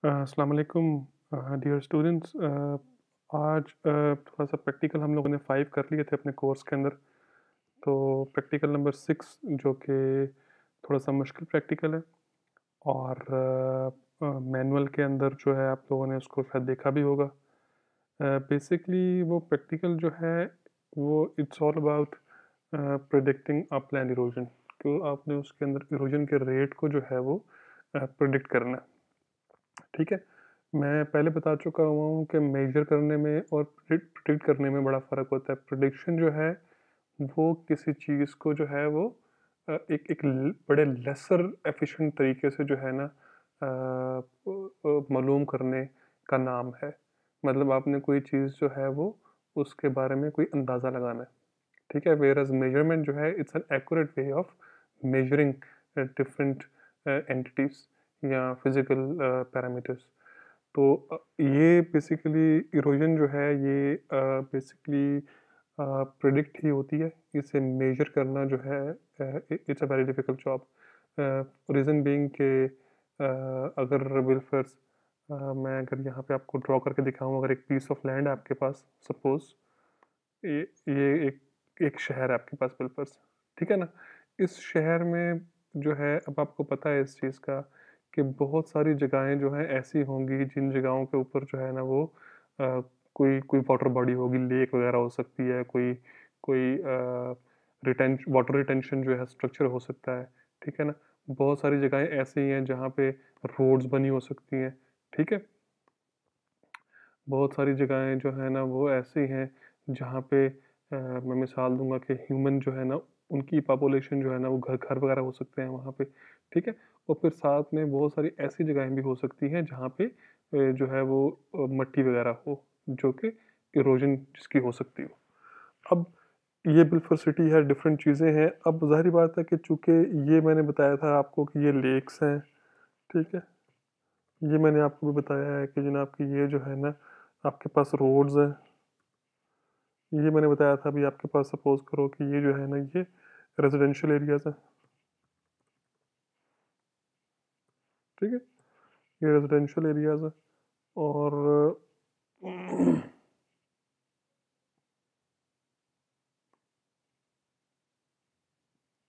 अस्सलाम वालेकुम dear students. आज थोड़ा सा प्रैक्टिकल हम लोगों ने 5 कर लिए थे अपने कोर्स के अंदर। तो प्रैक्टिकल नंबर 6 जो कि थोड़ा सा मुश्किल प्रैक्टिकल है, और मैनुअल के अंदर जो है आप लोगों ने उसको शायद देखा भी होगा। बेसिकली वो प्रैक्टिकल जो है वो it's all about predicting upland erosion. तो आपने उसके अंदर इरोजन के रेट को जो है वो प्रिडिक्ट करना है। ठीक है। मैं पहले बता चुका हुआ हूँ कि मेजर करने में और प्रिडिक्ट करने में बड़ा फ़र्क होता है। प्रिडिक्शन जो है वो किसी चीज़ को जो है वो एक एक बड़े लेसर एफिशिएंट तरीके से जो है ना मालूम करने का नाम है। मतलब आपने कोई चीज़ जो है वो उसके बारे में कोई अंदाज़ा लगाना है। ठीक है। वेयर एज मेजरमेंट जो है it's an accurate way of measuring different entities या फिजिकल पैरामीटर्स। तो ये बेसिकली इरोजन जो है ये बेसिकली प्रिडिक्ट ही होती है। इसे मेजर करना जो है it's a very difficult job. Reason being के अगर बिलफर्स मैं अगर यहाँ पे आपको ड्रॉ करके दिखाऊँ, अगर एक पीस ऑफ लैंड है आपके पास, सपोज ये ये एक शहर है आपके पास बिलफर्स। ठीक है ना। इस शहर में जो है, अब आपको पता है इस चीज़ का कि बहुत सारी जगहें जो हैं ऐसी होंगी जिन जगहों के ऊपर जो है ना वो कोई कोई वाटर बॉडी होगी, लेक वगैरह हो सकती है, कोई कोई वाटर रिटेंशन जो है स्ट्रक्चर हो सकता है। ठीक है ना। बहुत सारी जगहें ऐसी हैं जहाँ पे रोड्स बनी हो सकती हैं। ठीक है। बहुत सारी जगहें जो है ना वो ऐसी हैं जहाँ पे मैं मिसाल दूंगा कि ह्यूमन जो है ना उनकी पॉपुलेशन जो है ना वो घर घर वगैरह हो सकते हैं वहाँ पे। ठीक है। और फिर साथ में बहुत सारी ऐसी जगहें भी हो सकती हैं जहाँ पे जो है वो मट्टी वगैरह हो, जो कि इरोजन जिसकी हो सकती हो। अब ये बिल्कुल सिटी है, डिफरेंट चीज़ें हैं। अब ज़ाहिर बात है कि चूंकि ये मैंने बताया था आपको कि ये लेक्स हैं। ठीक है। ये मैंने आपको भी बताया है कि जनाब कि ये जो है ना आपके पास रोड्स हैं। ये मैंने बताया था अभी आपके पास, सपोज करो कि ये जो है ना ये रेजिडेंशियल एरियाज है। ठीक है। ये रेजिडेंशियल एरियाज है और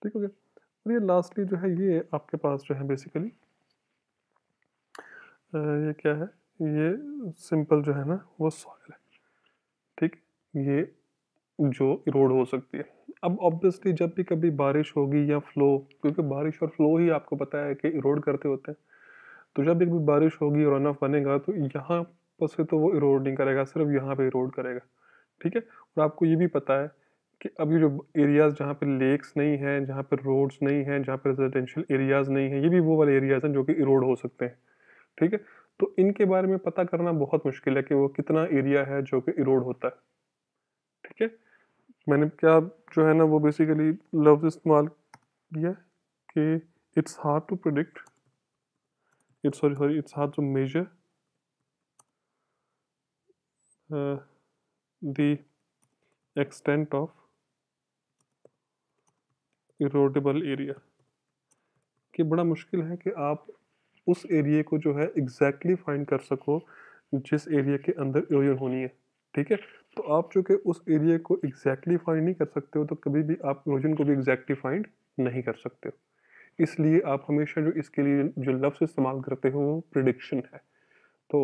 ठीक हो गया। और ये लास्टली जो है ये आपके पास जो है बेसिकली ये क्या है, ये सिंपल जो है ना वो सॉइल है। ठीक। ये जो इरोड हो सकती है। अब ऑब्वियसली जब भी कभी बारिश होगी या फ्लो, क्योंकि बारिश और फ्लो ही आपको पता है कि इरोड करते होते हैं। तो जब भी कभी बारिश होगी और रन ऑफ बनेगा तो यहाँ पर से तो वो इरोड नहीं करेगा, सिर्फ यहाँ पे इरोड करेगा। ठीक है। और आपको ये भी पता है कि अभी जो एरियाज जहाँ पे लेक्स नहीं हैं, जहाँ पे रोड्स नहीं हैं, जहाँ पे रेजिडेंशियल एरियाज नहीं हैं, ये भी वो वाले एरियाज हैं जो कि इरोड हो सकते हैं। ठीक है। तो इनके बारे में पता करना बहुत मुश्किल है कि वो कितना एरिया है जो कि इरोड होता है। ठीक है। मैंने क्या जो है ना वो बेसिकली लफ्ज इस्तेमाल किया कि it's hard to predict, it's sorry sorry it's hard to measure the extent of erodible area. कि बड़ा मुश्किल है कि आप उस एरिया को जो है एग्जैक्टली फाइंड कर सको जिस एरिया के अंदर इरोजन होनी है। ठीक है। तो आप जो कि उस एरिया को एग्जैक्टली फाइंड नहीं कर सकते हो तो कभी भी आप इरोजन को भी एग्जैक्टली फाइंड नहीं कर सकते हो। इसलिए आप हमेशा जो इसके लिए जो लफ्ज़ इस्तेमाल करते हो वो प्रिडिक्शन है। तो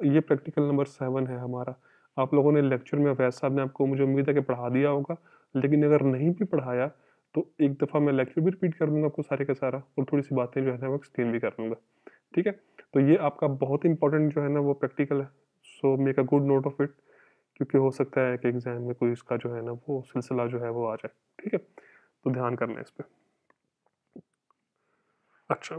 ये प्रैक्टिकल नंबर 7 है हमारा। आप लोगों ने लेक्चर में अवैध साहब ने आपको, मुझे उम्मीद है कि पढ़ा दिया होगा, लेकिन अगर नहीं भी पढ़ाया तो एक दफ़ा मैं लेक्चर भी रिपीट कर दूंगा आपको सारे का सारा, और थोड़ी सी बातें जो है ना वो एक्सप्लेन भी कर दूंगा। ठीक है। तो ये आपका बहुत इंपॉर्टेंट जो है ना वो प्रैक्टिकल है। So make a good note of it, क्योंकि हो सकता है कि एग्जाम में कोई इसका जो है ना वो सिलसिला जो है वो आ जाए। ठीक है। तो ध्यान करना है इस पर। अच्छा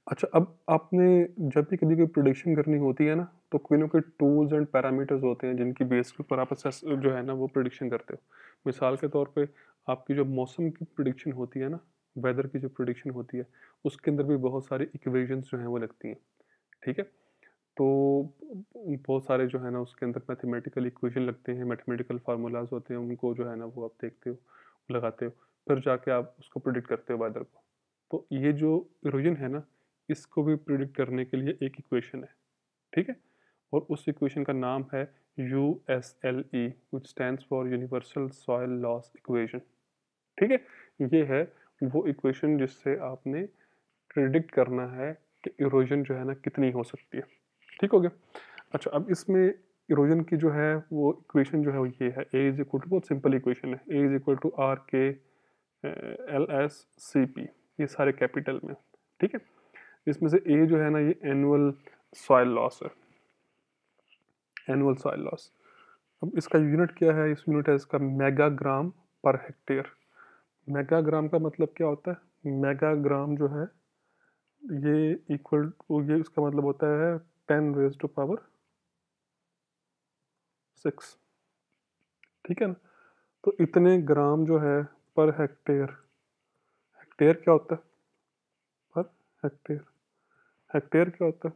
अच्छा, अब आपने जब भी कभी कोई प्रिडिक्शन करनी होती है ना तो कोई ना कोई टूल्स एंड पैरामीटर्स होते हैं जिनकी बेस के ऊपर आप असेस जो है ना वो प्रिडिक्शन करते हो। मिसाल के तौर पे आपकी जो मौसम की प्रिडिक्शन होती है ना, वेदर की जो प्रिडिक्शन होती है, उसके अंदर भी बहुत सारी इक्वेशंस जो हैं वो लगती हैं। ठीक है। तो बहुत सारे जो है ना उसके अंदर मैथमेटिकल इक्वेशन लगते हैं, मैथमेटिकल फार्मूलाज होते हैं, उनको जो है ना वो आप देखते हो, लगाते हो, फिर जाके आप उसको प्रिडिक्ट करते हो वेदर को। तो ये जो इरोजन है ना, इसको भी प्रिडिक्ट करने के लिए एक इक्वेशन है, ठीक है? और उस इक्वेशन का नाम है USLE which stands for universal soil loss equation, ठीक है? ये है वो इक्वेशन जिससे आपने प्रिडिक्ट करना है कि इरोजन जो है ना कितनी हो सकती है, ठीक हो गया? अच्छा, अब इसमें इरोजन की जो है वो इक्वेशन जो है वो ये है, ए इज इक्वल टू, बहुत सिंपल इक्वेशन है, ए इज इक्वल टू आर के एल एस सी पी, ये सारे कैपिटल में, ठीक है? इसमें से ए जो है ना ये एनुअल सॉइल लॉस है, एनुअल सॉइल लॉस। अब इसका यूनिट क्या है? इस यूनिट है इसका मेगाग्राम पर हेक्टेयर। मेगाग्राम का मतलब क्या होता है? मेगाग्राम जो है ये इक्वल टू, ये इसका मतलब होता है 10⁻⁶, ठीक है ना? तो इतने ग्राम जो है पर हेक्टेयर, हेक्टेयर क्या होता है? पर हेक्टेयर, हेक्टेयर क्या होता है?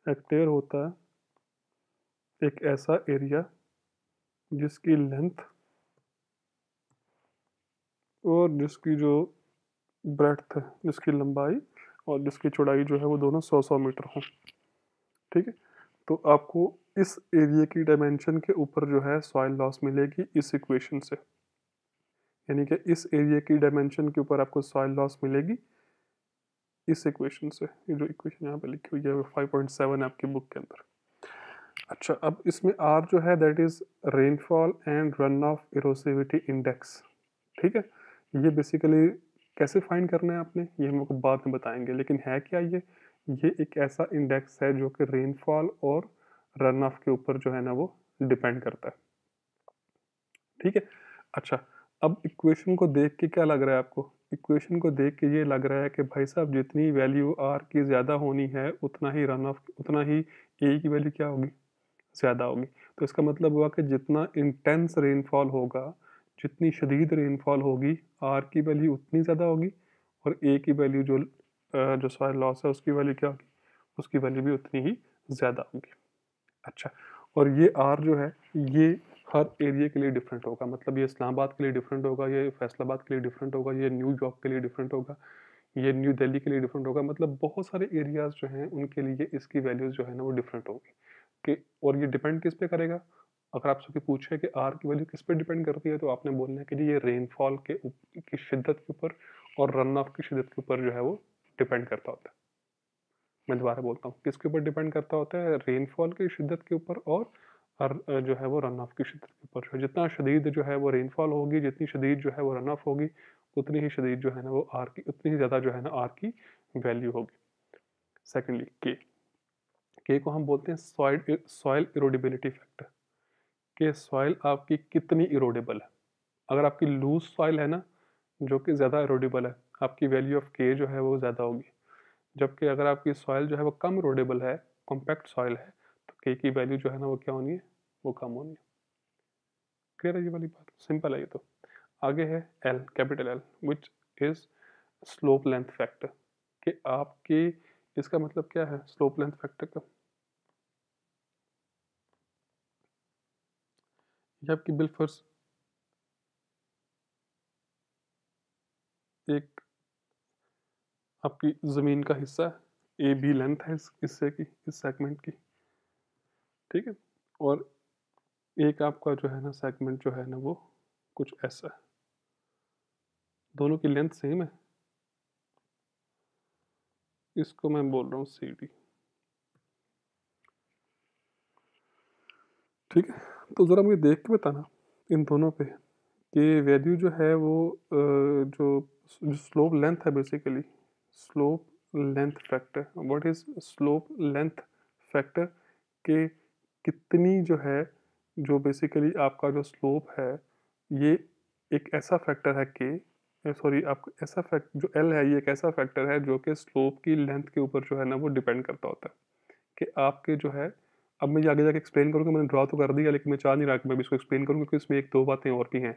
हेक्टेयर होता है एक ऐसा एरिया जिसकी लेंथ और जिसकी जो ब्रेड्थ है, जिसकी लंबाई और जिसकी चौड़ाई जो है वो दोनों 100-100 मीटर हों, ठीक है? तो आपको इस एरिया की डायमेंशन के ऊपर जो है सॉइल लॉस मिलेगी इस इक्वेशन से, यानी कि इस एरिया की डायमेंशन के ऊपर आपको सॉइल लॉस मिलेगी इस इक्वेशन से। ये जो इक्वेशन यहाँ पे लिखी हुई है 5.7 है आपकी बुक के अंदर। अच्छा, अब इसमें आर जो है that is rainfall and runoff erosivity index, ठीक है? ये बेसिकली कैसे फाइंड करना है आपने, ये हम आपको बाद में बताएंगे, लेकिन है क्या ये एक ऐसा इंडेक्स है जो कि रेनफॉल और रन ऑफ के ऊपर जो है ना वो डिपेंड करता है, ठीक है? अच्छा, अब इक्वेशन को देख के क्या लग रहा है आपको? इक्वेशन को देख के ये लग रहा है कि भाई साहब जितनी वैल्यू आर की ज़्यादा होनी है उतना ही रन ऑफ, उतना ही ए की वैल्यू क्या होगी? ज़्यादा होगी। तो इसका मतलब हुआ कि जितना इंटेंस रेनफॉल होगा, जितनी शदीद रेनफॉल होगी, आर की वैल्यू उतनी ज़्यादा होगी और ए की वैल्यू जो सॉइल लॉस है उसकी वैल्यू क्या होगी? उसकी वैल्यू भी उतनी ही ज़्यादा होगी। अच्छा, और ये आर जो है ये हर एरिया के लिए डिफरेंट होगा, मतलब ये इस्लामाबाद के लिए डिफरेंट होगा, ये फैसलाबाद के लिए डिफरेंट होगा, ये न्यूयॉर्क के लिए डिफरेंट होगा, ये न्यू दिल्ली के लिए डिफरेंट होगा, मतलब बहुत सारे एरियाज जो हैं उनके लिए इसकी वैल्यूज़ जो है ना वो डिफरेंट होगी कि, और ये डिपेंड किस पे करेगा? अगर आपसे कोई पूछे कि आर की वैल्यू किस पे डिपेंड करती है तो आपने बोलना है कि जी ये रेनफॉल की शिद्दत के ऊपर और रन ऑफ की शिद्दत के ऊपर जो है वो डिपेंड करता होता है। मैं दोबारा बोलता हूँ, किसके ऊपर डिपेंड करता होता है? रेनफॉल की शिद्दत के ऊपर और जो है वो रन ऑफ की शिद्दत के ऊपर। जो जितना शदीद जो है वो रेनफॉल होगी, जितनी शदीद जो है वो रन ऑफ होगी, उतनी ही शदीद जो है ना वो आर की, उतनी ही ज़्यादा जो है ना आर की वैल्यू होगी। सेकेंडली के को हम बोलते हैं सॉइल इरोडेबिलिटी फैक्टर, कि सॉइल आपकी कितनी इरोडेबल है। अगर आपकी लूज सॉइल है ना जो कि ज़्यादा इरोडेबल है, आपकी वैल्यू ऑफ के जो है वो ज़्यादा होगी। जबकि अगर आपकी सॉइल जो है वो कम इरोडेबल है, कॉम्पैक्ट सॉइल है, तो के की वैल्यू जो है ना वो क्या होनी है? वो कम होनी है। क्लियर है ये वाली बात? सिंपल है ये तो। आगे है L, capital L, which is slope length factor, कि आपके, इसका मतलब क्या है स्लोप लेंथ फैक्टर का? ये आपकी बिलफर्स एक आपकी ज़मीन का हिस्सा है, ए बी लेंथ है इस हिस्से की, इस सेगमेंट की, ठीक है? और एक आपका जो है ना सेगमेंट जो है ना वो कुछ ऐसा है, दोनों की लेंथ सेम है, इसको मैं बोल रहा हूँ सी डी, ठीक है? तो ज़रा मुझे देख के बताना इन दोनों पे कि वैल्यू जो है वो जो स्लोप लेंथ है basically, slope length factor, what is slope length factor, के कितनी जो है, जो बेसिकली आपका जो स्लोप है ये एक ऐसा फैक्टर है कि, सॉरी आप ऐसा फैक्ट जो एल है ये एक ऐसा फैक्टर है जो कि स्लोप की लेंथ के ऊपर जो है ना वो डिपेंड करता होता है कि आपके जो है, अब मैं ये आगे जाके एक्सप्लेन करूँगा, मैंने ड्रॉ तो कर दिया लेकिन मैं चाह नहीं रहा कि मैं भी इसको एक्सप्लेन करूँ क्योंकि इसमें एक दो बातें और भी हैं।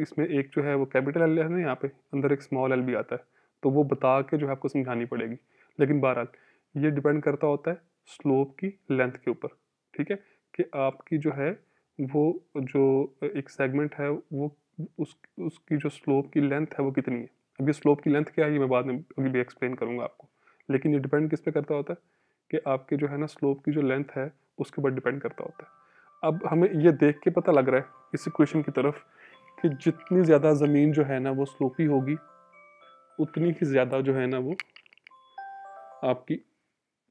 इसमें एक जो है वो कैपिटल एल है ना, यहाँ पे अंदर एक स्मॉल एल भी आता है, तो वो बता के जो है आपको समझानी पड़ेगी। लेकिन बहरहाल ये डिपेंड करता होता है स्लोप की लेंथ के ऊपर, ठीक है? कि आपकी जो है वो जो एक सेगमेंट है वो उसकी जो स्लोप की लेंथ है वो कितनी है। अब ये स्लोप की लेंथ क्या है ये मैं बाद में अभी भी एक्सप्लेन करूँगा आपको, लेकिन ये डिपेंड किस पे करता होता है कि आपके जो है ना स्लोप की जो लेंथ है उसके ऊपर डिपेंड करता होता है। अब हमें ये देख के पता लग रहा है इस इक्वेशन की तरफ कि जितनी ज़्यादा ज़मीन जो है ना वो स्लोपी होगी उतनी ही ज़्यादा जो है ना वो आपकी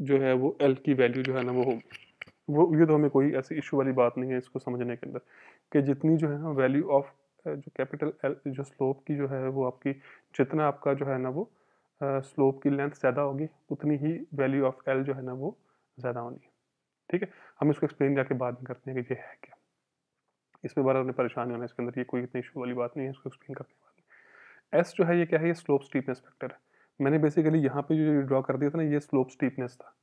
जो है वो एल की वैल्यू जो है ना वो होगी। वो ये तो हमें कोई ऐसी इशू वाली बात नहीं है इसको समझने के अंदर कि जितनी जो है ना वैल्यू ऑफ जो कैपिटल एल जो स्लोप की जो है वो आपकी जितना आपका जो है ना वो स्लोप की लेंथ ज़्यादा होगी उतनी ही वैल्यू ऑफ एल जो है ना वो ज़्यादा होनी है। ठीक है, हम इसको एक्सप्लेन जाके बाद में करते हैं कि ये है क्या। इसमें बड़ा हमें परेशान होना है इसके अंदर, ये कोई इतनी इशू वाली बात नहीं है, इसको एक्सप्लेन करते हैं बाद में। एस जो है ये क्या है, ये स्लोप स्टीपनेस फैक्टर है। मैंने बेसिकली यहाँ पे जो ड्रॉ कर दिया था ना ये स्लोप स्टीपनेस था।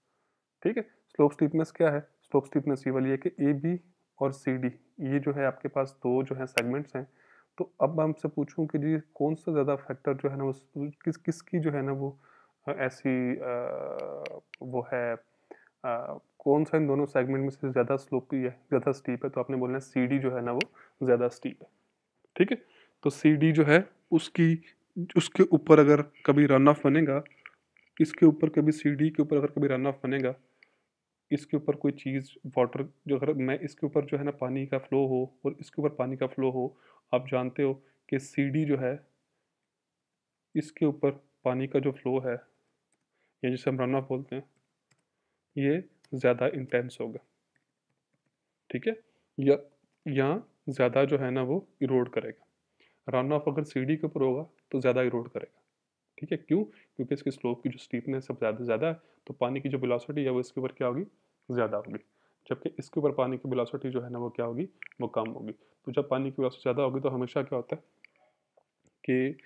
ठीक है, स्लोप स्टीपनेस क्या है, स्लोप स्टीपनेस ये वाली है कि ए बी और सी डी ये जो है आपके पास दो जो है सेगमेंट्स हैं। तो अब मैं आपसे पूछूं कि जी कौन सा ज़्यादा फैक्टर जो है ना वो किसकी जो है ना वो ऐसी वो है कौन सा इन दोनों सेगमेंट में से ज़्यादा स्लोपी है, ज़्यादा स्टीप है, तो आपने बोलना है सी डी जो है ना वो ज़्यादा स्टीप है। ठीक है, तो सी डी जो है उसकी उसके ऊपर अगर कभी रन ऑफ बनेगा, इसके ऊपर कभी सी डी के ऊपर अगर कभी रन ऑफ बनेगा, इसके ऊपर कोई चीज़ वाटर जो अगर मैं इसके ऊपर जो है ना पानी का फ्लो हो और इसके ऊपर पानी का फ्लो हो, आप जानते हो कि सी डी जो है इसके ऊपर पानी का जो फ्लो है या जिसे हम रन ऑफ बोलते हैं ये ज़्यादा इंटेंस होगा। ठीक है, या यहाँ ज़्यादा जो है ना वो इरोड करेगा। रन ऑफ अगर सी डी के ऊपर होगा तो ज़्यादा इरोड करेगा। ठीक है, क्यों? क्योंकि इसकी स्लोप की जो स्टीपनेस है ज़्यादा ज़्यादा है, तो पानी की जो वेलोसिटी है वो इसके ऊपर क्या होगी, ज़्यादा होगी। जबकि इसके ऊपर पानी की वेलोसिटी जो है ना वो क्या होगी, वो कम होगी। तो जब पानी की वेलोसिटी ज़्यादा होगी तो हमेशा क्या होता है कि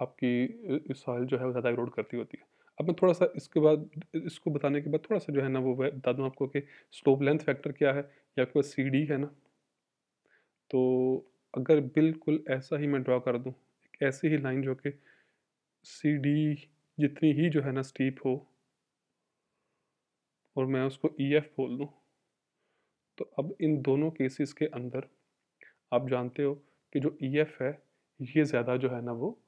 आपकी सॉइल जो है वो ज़्यादा इरोड करती होती है। अब मैं थोड़ा सा इसके बाद इसको बताने के बाद थोड़ा सा जो है ना वो बता दूँ आपको कि स्लोप लेंथ फैक्टर क्या है, या आपके पास सी डी है ना, तो अगर बिल्कुल ऐसा ही मैं ड्रॉ कर दूँ, एक ऐसी ही लाइन जो कि सी डी जितनी ही जो है ना स्टीप हो और मैं उसको ई एफ बोल दूँ, तो अब इन दोनों केसेस के अंदर आप जानते हो कि जो ई एफ है ये ज़्यादा जो है ना वो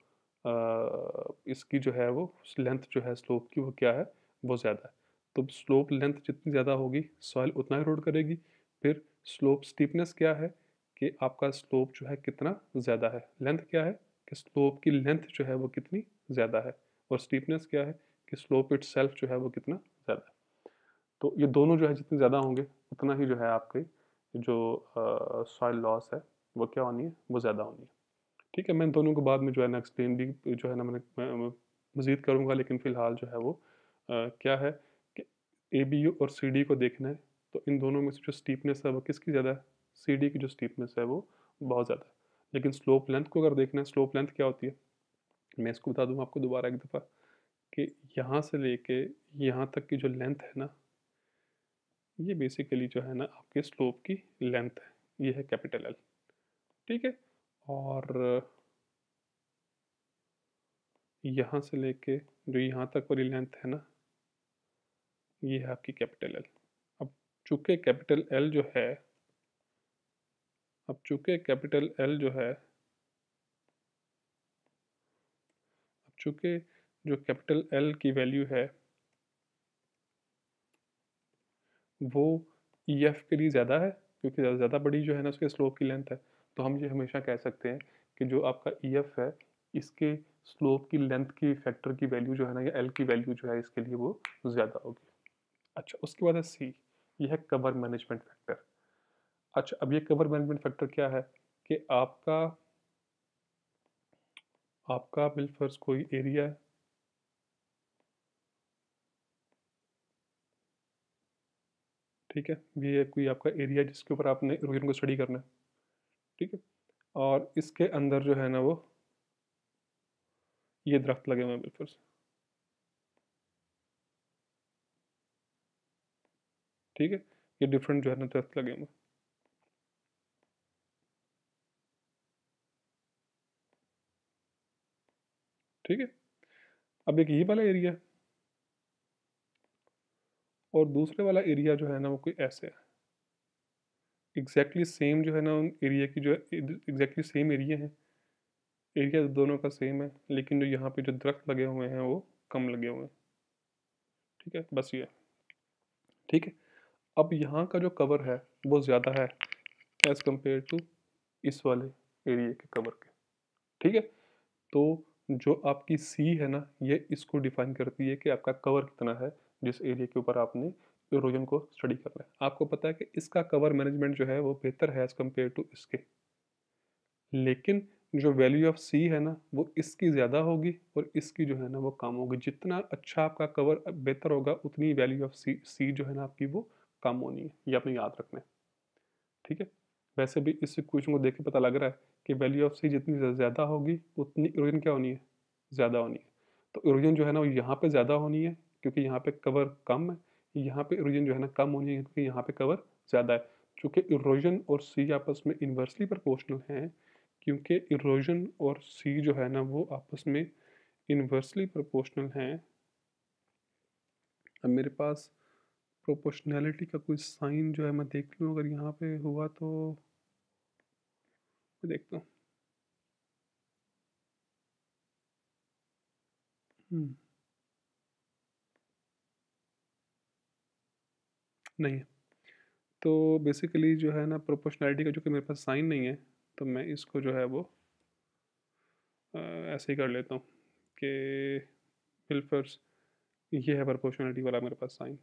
इसकी जो है वो लेंथ जो है स्लोप की वो क्या है, वो ज़्यादा है। तो स्लोप लेंथ जितनी ज़्यादा होगी सॉइल उतना इरोड करेगी। फिर स्लोप स्टीपनेस क्या है कि आपका स्लोप जो है कितना ज़्यादा है, लेंथ क्या है कि स्लोप की लेंथ जो है वो कितनी ज़्यादा है, और स्टीपनेस क्या है कि स्लोप इटसेल्फ जो है वो कितना ज़्यादा है। तो ये दोनों जो है जितने ज़्यादा होंगे उतना ही जो है आपकी जो सॉइल लॉस है वो क्या होनी है, वो ज़्यादा होनी है। ठीक है, मैं इन दोनों को बाद में जो है ना एक्सप्लेन भी जो है ना मैं मज़ीद करूँगा, लेकिन फ़िलहाल जो है वो क्या है कि ए बी और सी डी को देखना है, तो इन दोनों में से जो स्टीपनेस है वो किसकी ज़्यादा है, सी डी की जो स्टीपनेस है वो बहुत ज़्यादा है। लेकिन स्लोप लेंथ को अगर देखना है, स्लोप लेंथ क्या होती है, मैं इसको बता दूँ आपको दोबारा एक दफ़ा कि यहाँ से लेके यहाँ तक की जो लेंथ है ना, ये बेसिकली जो है ना आपके स्लोप की लेंथ है, ये है कैपिटल एल। ठीक है, और यहाँ से लेके जो यहाँ तक वाली लेंथ है ना, ये है आपकी कैपिटल एल। अब चूंकि कैपिटल एल जो है अब चूंकि कैपिटल एल जो है अब चूंकि जो कैपिटल एल की वैल्यू है वो ई एफ के लिए ज़्यादा है, क्योंकि ज़्यादा बड़ी जो है ना उसके स्लोप की लेंथ है, तो हम ये हमेशा कह सकते हैं कि जो आपका ई एफ है इसके स्लोप की लेंथ की फैक्टर की वैल्यू जो है ना, या एल की वैल्यू जो है इसके लिए वो ज़्यादा होगी। अच्छा, उसके बाद है सी, ये है कवर मैनेजमेंट फैक्टर। अच्छा, अब ये कवर मैनेजमेंट फैक्टर क्या है कि आपका आपका बिलफर्ज कोई एरिया है, ठीक है, ये कोई आपका एरिया जिसके ऊपर आपने इरोजन को स्टडी करना है। ठीक है, और इसके अंदर जो है ना वो ये दरख्त लगे हुए हैं बिलफर्ज। ठीक है, ये डिफरेंट जो है ना दरख्त लगे हुए हैं। ठीक है, अब एक ये वाला एरिया और दूसरे वाला एरिया जो है ना वो कोई ऐसे है। एग्जैक्टली सेम जो है ना उन एरिया की जो है एग्जैक्टली सेम एरिया है, एरिया दोनों का सेम है, लेकिन जो यहाँ पे जो दरख्त लगे हुए हैं वो कम लगे हुए हैं। ठीक है, बस ये। ठीक है, अब यहाँ का जो कवर है वो ज़्यादा है एज़ कम्पेयर टू इस वाले एरिया के कवर के। ठीक है, तो जो आपकी सी है ना, ये इसको डिफाइन करती है कि आपका कवर कितना है जिस एरिया के ऊपर आपने इरोजन को स्टडी करना है। आपको पता है कि इसका कवर मैनेजमेंट जो है वो बेहतर है एज़ कम्पेयर टू इसके, लेकिन जो वैल्यू ऑफ सी है ना वो इसकी ज़्यादा होगी और इसकी जो है ना वो कम होगी। जितना अच्छा आपका कवर बेहतर होगा उतनी वैल्यू ऑफ सी जो है ना आपकी वो कम होनी है, ये आपने याद रखना है। ठीक है, वैसे भी इस इक्वेशन को देख के पता लग रहा है कि वैल्यू ऑफ सी जितनी ज़्यादा होगी उतनी इरोजन क्या होनी है, ज़्यादा होनी है। तो इरोजन जो है ना वो यहाँ पे ज़्यादा होनी है क्योंकि यहाँ पे कवर कम है, यहाँ पे इरोजन जो है ना कम होनी है क्योंकि यहाँ पे कवर ज़्यादा है। चूँकि इरोजन और सी आपस में इन्वर्सली प्रोपोर्शनल हैं, क्योंकि इरोजन और सी जो है ना वो आपस में इन्वर्सली प्रोपोर्शनल हैं। अब मेरे पास प्रोपोर्शनैलिटी का कोई साइन जो है मैं देख लूँ, अगर यहाँ पे हुआ तो मैं देखता हूँ। नहीं है। तो बेसिकली जो है ना प्रोपोर्शनैलिटी का, जो कि मेरे पास साइन नहीं है, तो मैं इसको जो है वो ऐसे ही कर लेता हूँ कि बिलफर्स ये है प्रोपोर्शनैलिटी वाला मेरे पास साइन।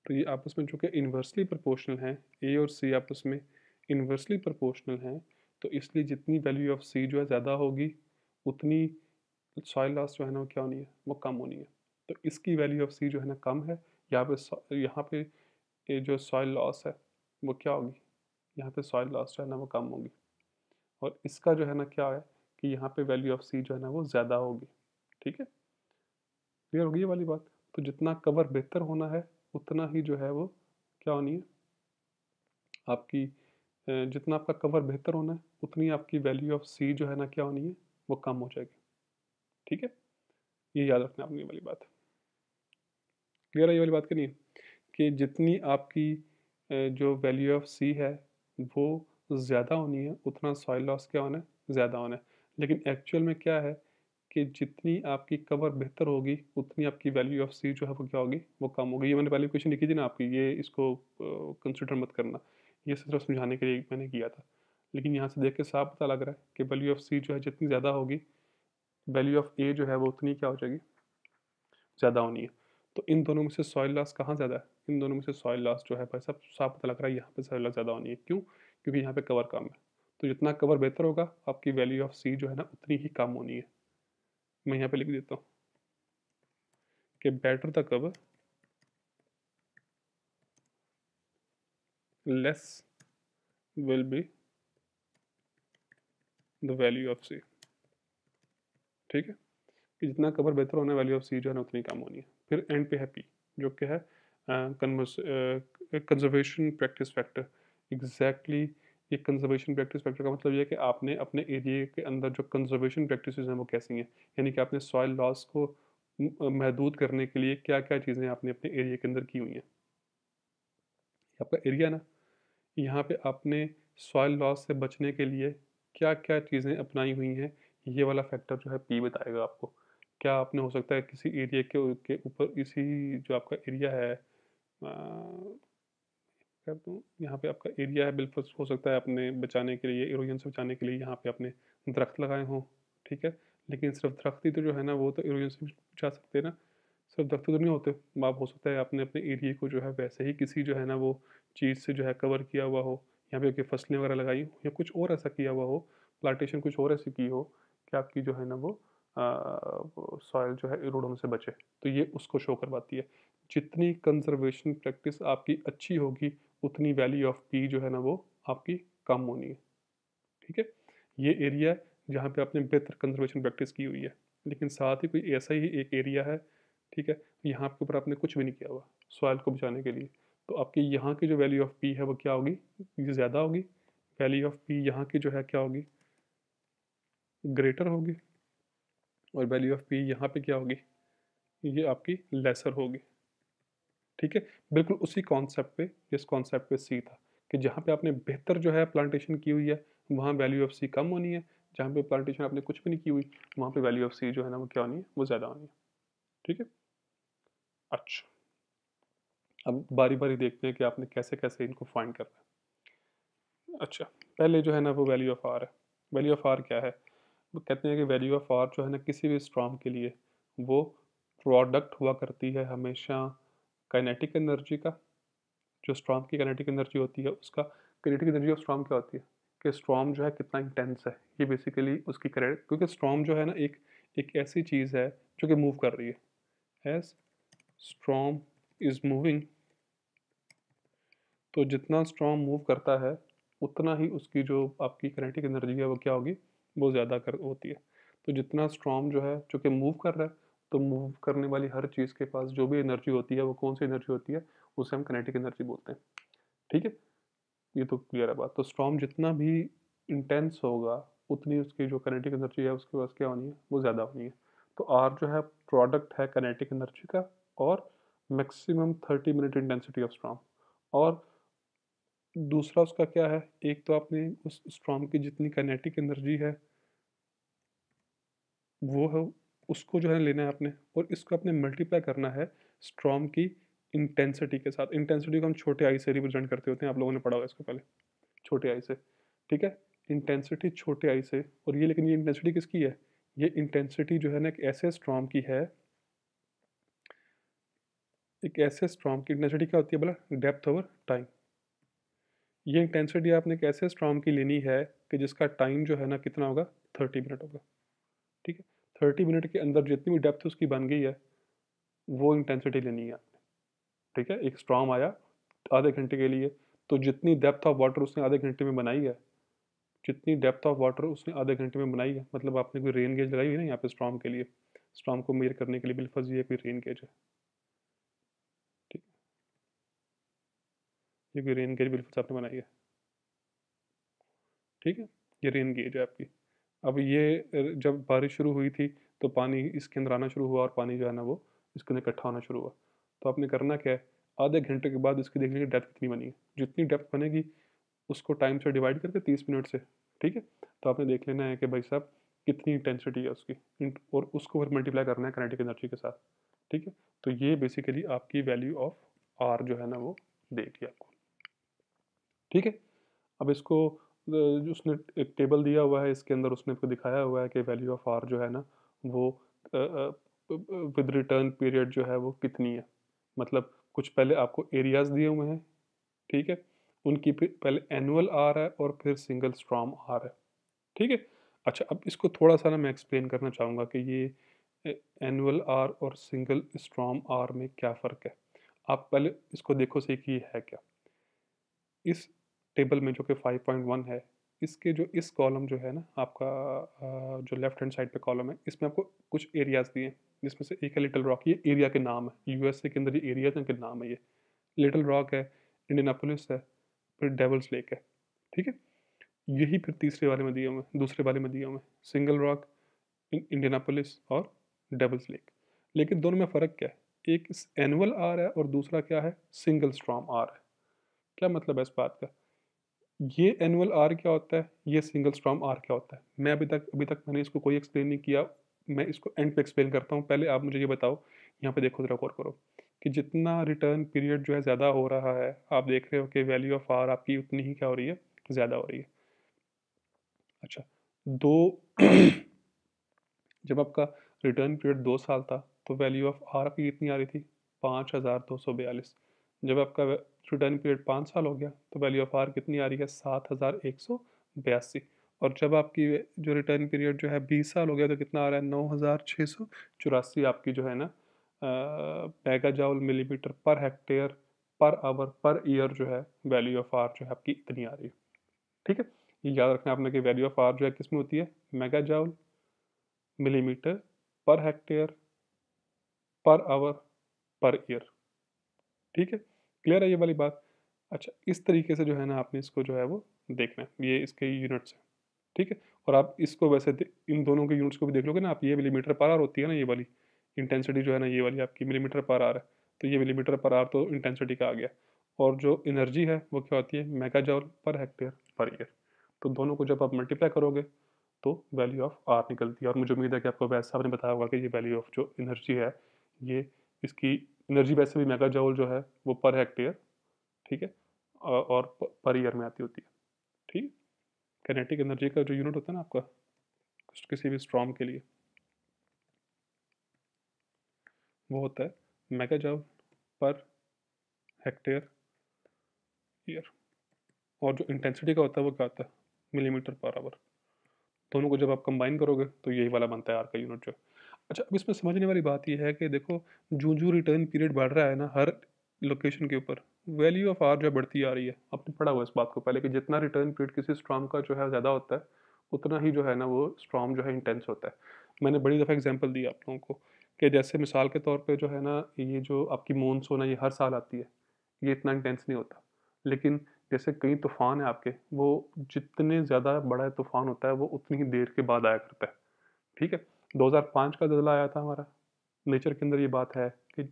तो ये आपस में जो कि इन्वर्सली प्रोपोर्शनल हैं, ए और सी आपस में इन्वर्सली प्रोपोर्शनल हैं, तो इसलिए जितनी वैल्यू ऑफ सी जो है ज़्यादा होगी उतनी सॉइल लॉस जो है ना वो क्या होनी है, वो कम होनी है। तो इसकी वैल्यू ऑफ सी जो है ना कम है, यहाँ पे ये जो सॉइल लॉस है वो क्या होगी, यहाँ पे सॉइल लॉस जो है ना वो कम होगी। और इसका जो है ना क्या है कि यहाँ पे वैल्यू ऑफ सी जो है ना वो ज़्यादा होगी। ठीक है, क्लियर होगी ये वाली बात। तो जितना कवर बेहतर होना है उतना ही जो है वो क्या होनी है आपकी, जितना आपका कवर बेहतर होना है उतनी आपकी वैल्यू ऑफ सी जो है ना क्या होनी है, वो कम हो जाएगी। ठीक है, ये याद रखना आपने ये वाली बात। क्लियर है ये वाली बात कि नहीं, कि जितनी आपकी जो वैल्यू ऑफ सी है वो ज़्यादा होनी है उतना सॉइल लॉस क्या होना है, ज़्यादा होना है। लेकिन एक्चुअल में क्या है कि जितनी आपकी कवर बेहतर होगी उतनी आपकी वैल्यू ऑफ सी जो है वो क्या होगी, वो कम होगी। ये मैंने पहले क्वेश्चन लिखी थी ना आपकी, ये इसको कंसिडर मत करना, ये सिर्फ समझाने के लिए मैंने किया था। लेकिन यहाँ से देख के साफ पता लग रहा है कि वैल्यू ऑफ सी जो है जितनी ज़्यादा होगी, वैल्यू ऑफ ए जो है वो उतनी क्या हो जाएगी, ज़्यादा होनी है। तो इन दोनों में से सॉइल लॉस कहाँ ज़्यादा है, इन दोनों में से सॉइल लॉस जो है भाई साहब साफ पता लग रहा है यहाँ पे सॉइल लॉस ज़्यादा होनी है। क्यों? क्योंकि यहाँ पे कवर कम है। तो जितना कवर बेहतर होगा आपकी वैल्यू ऑफ सी जो है ना उतनी ही कम होनी है। मैं यहाँ पे लिख देता हूँ कि better the cover less will be the value of C. ठीक है, कि जितना कवर बेहतर होना है वैल्यू ऑफ सी जो है ना उतनी कम होनी है। फिर एंड पे है पी, जो कि है कंजर्वेशन प्रैक्टिस फैक्टर। एग्जैक्टली ये कंजर्वेशन प्रैक्टिस फैक्टर का मतलब ये है कि आपने अपने एरिया के अंदर जो कंजर्वेशन प्रैक्टिस हैं वो कैसी हैं, यानी कि आपने सॉइल लॉस को महदूद करने के लिए क्या क्या चीज़ें आपने अपने एरिया के अंदर की हुई हैं। आपका एरिया ना, यहाँ पे आपने सॉइल लॉस से बचने के लिए क्या क्या चीज़ें अपनाई हुई हैं, ये वाला फैक्टर जो है पी बताएगा आपको। क्या आपने हो सकता है किसी एरिया के ऊपर इसी जो आपका एरिया है, कर दूँ, यहाँ पे आपका एरिया है, बिल्कुल हो सकता है आपने बचाने के लिए, इरोजन से बचाने के लिए यहाँ पे आपने दरख्त लगाए हों। ठीक है, लेकिन सिर्फ दरख्त ही तो जो है ना वो तो इरोजन से बचा सकते हैं ना, सिर्फ दरख्त तो नहीं होते। आप हो सकता है आपने अपने एरिया को जो है वैसे ही किसी जो है ना वो चीज़ से जो है कवर किया हुआ हो, यहाँ पे कोई फसलें वगैरह लगाई हो या कुछ और ऐसा किया हुआ हो, प्लांटेशन कुछ और ऐसी की हो कि आपकी जो है ना वो सॉइल जो है इरोडों से बचे, तो ये उसको शो करवाती है। जितनी कंजर्वेशन प्रैक्टिस आपकी अच्छी होगी उतनी वैल्यू ऑफ पी जो है ना वो आपकी कम होनी है। ठीक है, ये एरिया है जहाँ पे आपने बेहतर कंजर्वेशन प्रैक्टिस की हुई है, लेकिन साथ ही कोई ऐसा ही एक एरिया है, ठीक है, यहाँ के ऊपर आपने कुछ भी नहीं किया हुआ सॉइल को बचाने के लिए, तो आपकी यहाँ की जो वैल्यू ऑफ पी है वो क्या होगी, ये ज़्यादा होगी। वैल्यू ऑफ पी यहाँ की जो है क्या होगी, ग्रेटर होगी। और वैल्यू ऑफ पी यहाँ पे क्या होगी, ये आपकी लेसर होगी। ठीक है? बिल्कुल उसी कॉन्सेप्ट पे, जिस कॉन्सेप्ट पे सी था, कि जहाँ पे आपने बेहतर जो है प्लांटेशन की हुई है, वहाँ वैल्यू ऑफ सी कम होनी है, जहाँ पे प्लांटेशन आपने कुछ भी नहीं की हुई, वहाँ पे वैल्यू ऑफ सी जो है ना वो क्या होनी है, वो ज़्यादा होनी है। ठीक है? अच्छा, अब बारी-बारी देखते हैं कि आपने कैसे-कैसे इनको फाइंड करना है। अच्छा, पहले जो है ना वो वैल्यू ऑफ आर है। वैल्यू ऑफ आर क्या है? वो कहते हैं कि वैल्यू ऑफ आर जो है ना किसी भी स्टॉर्म के लिए वो प्रोडक्ट हुआ करती है हमेशा काइनेटिक एनर्जी का, जो स्टॉर्म की काइनेटिक एनर्जी होती है उसका। काइनेटिक एनर्जी ऑफ स्टॉर्म क्या होती है कि स्टॉर्म जो है कितना इंटेंस है, ये बेसिकली उसकी करेक्ट, क्योंकि स्टॉर्म जो है ना एक एक ऐसी चीज़ है जो कि मूव कर रही है। एज स्टॉर्म इज मूविंग, तो जितना स्टॉर्म मूव करता है उतना ही उसकी जो आपकी काइनेटिक एनर्जी है वो क्या होगी, वो ज़्यादा कर होती है। तो जितना स्टॉर्म जो है जो कि मूव कर रहा है, तो मूव करने वाली हर चीज़ के पास जो भी एनर्जी होती है वो कौन सी एनर्जी होती है, उसे हम काइनेटिक एनर्जी बोलते हैं। ठीक है, ये तो क्लियर है बात। तो स्टॉर्म जितना भी इंटेंस होगा उतनी उसकी जो काइनेटिक एनर्जी है उसके पास क्या होनी है, वो ज़्यादा होनी है। तो आर जो है प्रोडक्ट है काइनेटिक एनर्जी का और maximum 30 minute intensity of storm. और दूसरा उसका क्या है, एक तो आपने उस स्टॉर्म की जितनी काइनेटिक एनर्जी है वो है, उसको जो है लेना है आपने, और इसको आपने मल्टीप्लाई करना है स्टॉर्म की इंटेंसिटी के साथ। इंटेंसिटी को हम छोटे आई से रिप्रेजेंट करते होते हैं, आप लोगों ने पढ़ा होगा इसको पहले, छोटे आई से। ठीक है, इंटेंसिटी छोटे आई से। और ये, लेकिन ये इंटेंसिटी किसकी है, ये इंटेंसिटी जो है ना एक ऐसे स्टॉर्म की है, एक ऐसे स्टॉर्म की इंटेंसिटी क्या होती है बोला, डेप्थ ओवर टाइम। ये इंटेंसिटी आपने एक ऐसे स्टॉर्म की लेनी है कि जिसका टाइम जो है ना कितना होगा, 30 मिनट होगा। ठीक है, 30 मिनट के अंदर जितनी भी डेप्थ उसकी बन गई है वो इंटेंसिटी लेनी है आपने। ठीक है, एक स्टॉर्म आया आधे घंटे के लिए, तो जितनी डेप्थ ऑफ वाटर उसने आधे घंटे में बनाई है, जितनी डेप्थ ऑफ वाटर उसने आधे घंटे में बनाई है, मतलब आपने कोई रेन गेज लगाई हुई है ना यहाँ पे स्टॉर्म के लिए, स्टॉर्म को मेजर करने के लिए बिलफर्ज ये कोई रेन गेज है। ठीक, ये कोई रेन गेज बिलफर्ज आपने बनाई है। ठीक है, ये रेन गेज है आपकी। अब ये जब बारिश शुरू हुई थी तो पानी इसके अंदर आना शुरू हुआ और पानी जो है ना वो इसके अंदर इकट्ठा होना शुरू हुआ। तो आपने करना क्या है, आधे घंटे के बाद इसकी देखने की डेप्थ कितनी बनी है, जितनी डेप्थ बनेगी उसको टाइम से डिवाइड करके 30 मिनट से। ठीक है, तो आपने देख लेना है कि भाई साहब कितनी इंटेंसिटी है उसकी, और उसको फिर मल्टीप्लाई करना है काइनेटिक एनर्जी के साथ। ठीक है, तो ये बेसिकली आपकी वैल्यू ऑफ आर जो है ना वो देगी आपको। ठीक है, अब इसको जो उसने एक टेबल दिया हुआ है, इसके अंदर उसने आपको दिखाया हुआ है कि वैल्यू ऑफ आर जो है ना वो विद रिटर्न पीरियड जो है वो कितनी है। मतलब कुछ पहले आपको एरियाज दिए हुए हैं, ठीक है, उनकी फिर पहले एनुअल आर है और फिर सिंगल स्ट्रॉम आर है। ठीक है, अच्छा अब इसको थोड़ा सा ना मैं एक्सप्लेन करना चाहूँगा कि ये एनुअल आर और सिंगल स्ट्रॉम आर में क्या फ़र्क है। आप पहले इसको देखो सही कि ये है क्या। इस टेबल में जो कि 5.1 है, इसके जो इस कॉलम जो है ना आपका जो लेफ्ट हैंड साइड पे कॉलम है, इसमें आपको कुछ एरियाज़ दिए हैं, जिसमें से एक है लिटिल रॉक। ये एरिया के नाम है, यूएसए के अंदर ये एरियाज़ के नाम है ये। लिटिल रॉक है, इंडियानापोलिस है, फिर डेविल्स लेक है। ठीक है? यही फिर तीसरे वाले में दिए हुए हैं, दूसरे वाले में दिए हुए हैं, सिंगल रॉक, इंडियानापोलिस और डेविल्स लेक। लेकिन दोनों में फ़र्क क्या है? एक एनुअल आर है और दूसरा क्या है? सिंगल स्टॉर्म आर है। क्या मतलब है इस बात का? ये एनुअल आर क्या होता है, ये सिंगल स्टॉर्म आर क्या होता है। मैं अभी तक मैंने इसको कोई एक्सप्लेन नहीं किया, मैं इसको एंड पे एक्सप्लेन करता हूँ। पहले आप मुझे ये बताओ, यहाँ पे देखो ज़रा गौर करो कि जितना रिटर्न पीरियड जो है ज़्यादा हो रहा है, आप देख रहे हो कि वैल्यू ऑफ आर आपकी उतनी ही क्या हो रही है, ज़्यादा हो रही है। अच्छा, दो जब आपका रिटर्न पीरियड 2 साल था तो वैल्यू ऑफ आर आपकी कितनी आ रही थी, 5242। जब आपका रिटर्न पीरियड 5 साल हो गया तो वैल्यू ऑफ आर कितनी आ रही है, 7182। और जब आपकी जो रिटर्न पीरियड जो है 20 साल हो गया तो कितना आ रहा है, 9684 आपकी जो है ना mega joule millimetre per hectare per hour per year जो है वैल्यू ऑफ आर जो है आपकी इतनी आ रही है। ठीक है, ये याद रखना आपने कि वैल्यू ऑफ आर जो है किस में होती है, mega joule millimetre per hectare per hour per year. ठीक है, क्लियर है ये वाली बात। अच्छा, इस तरीके से जो है ना आपने इसको जो है वो देखना है, ये इसके यूनिट्स हैं। ठीक है, और आप इसको वैसे इन दोनों के यूनिट्स को भी देख लोगे ना आप, ये मिलीमीटर पर आवर होती है ना ये वाली इंटेंसिटी जो है ना, ये वाली आपकी मिलीमीटर पर आवर है। तो ये मिलीमीटर पर आवर तो इंटेंसिटी का आ गया, और जो एनर्जी है वो क्या होती है, mega जॉल per hectare per year. तो दोनों को जब आप मल्टीप्लाई करोगे तो वैल्यू ऑफ आर निकलती है, और मुझे उम्मीद है कि आपको वैसे साहब ने बताया होगा कि ये वैल्यू ऑफ जो एनर्जी है, ये इसकी एनर्जी वैसे भी मेगा जॉल जो है वो पर हेक्टेयर, ठीक है, और पर ईयर में आती होती है, ठीक। काइनेटिक एनर्जी का जो यूनिट होता है ना आपका किसी भी स्ट्रॉम के लिए, वो होता है मेगा जॉल पर हेक्टेयर ईयर, और जो इंटेंसिटी का होता है वो क्या होता है, मिलीमीटर पर आवर। दोनों को जब आप कंबाइन करोगे तो यही वाला बनता है आर का यूनिट जो। अच्छा, अब इसमें समझने वाली बात ये है कि देखो, जूं रिटर्न पीरियड बढ़ रहा है ना हर लोकेशन के ऊपर, वैल्यू ऑफ आर जो है बढ़ती आ रही है। आपने पढ़ा हुआ इस बात को पहले कि जितना रिटर्न पीरियड किसी स्ट्रॉम का जो है ज़्यादा होता है, उतना ही जो है ना वो स्ट्रॉम जो है इंटेंस होता है। मैंने बड़ी दफ़ा एग्जांपल दी आप लोगों को कि जैसे मिसाल के तौर पे जो है ना, ये जो आपकी मानसून है ये हर साल आती है, ये इतना इंटेंस नहीं होता। लेकिन जैसे कई तूफ़ान हैं आपके, वो जितने ज़्यादा बड़ा तूफ़ान होता है वो उतनी ही देर के बाद आया करता है, ठीक है। 2005 का ज़लज़ला आया था हमारा, नेचर के अंदर ये बात है कि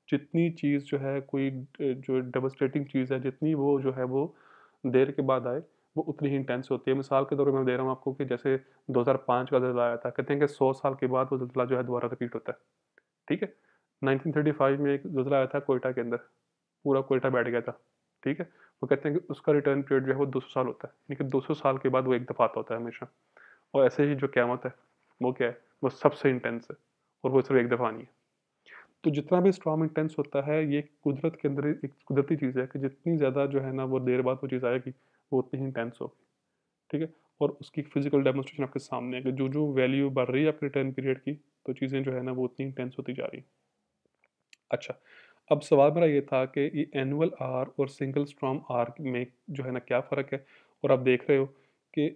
जितनी चीज़ जो है कोई जो डेवास्टेटिंग चीज़ है, जितनी वो जो है वो देर के बाद आए, वो उतनी ही इंटेंस होती है। मिसाल के तौर पे मैं दे रहा हूँ आपको कि जैसे 2005 का ज़लज़ला आया था, कहते हैं कि 100 साल के बाद वो ज़लज़ला जो है दोबारा रिपीट होता है, ठीक है। 1935 में एक ज़लज़ला आया था कोयटा के अंदर, पूरा कोयटा बैठ गया था, ठीक है। वो कहते हैं कि उसका रिटर्न पीरियड जो है वो 200 साल होता है, यानी कि 200 साल के बाद वो एक दफ़ा आता होता है हमेशा। और ऐसे ही जो क़यामत है, वो क्या है, वो सबसे इंटेंस है, और वो सिर्फ़ एक दफ़ा नहीं है। तो जितना भी स्टॉर्म इंटेंस होता है, ये कुदरत के अंदर एक कुदरती चीज़ है कि जितनी ज़्यादा जो है ना वो देर बाद वो चीज़ आएगी, वो उतनी ही इंटेंस होगी, ठीक है। और उसकी फिजिकल डेमोन्स्ट्रेशन आपके सामने है कि जो जो वैल्यू बढ़ रही है आपके रिटर्न पीरियड की, तो चीज़ें जो है ना वो उतनी इंटेंस होती जा रही हैं। अच्छा, अब सवाल मेरा ये था कि ये एनुअल आर और सिंगल स्टॉर्म आर में जो है ना क्या फ़र्क है, और आप देख रहे हो कि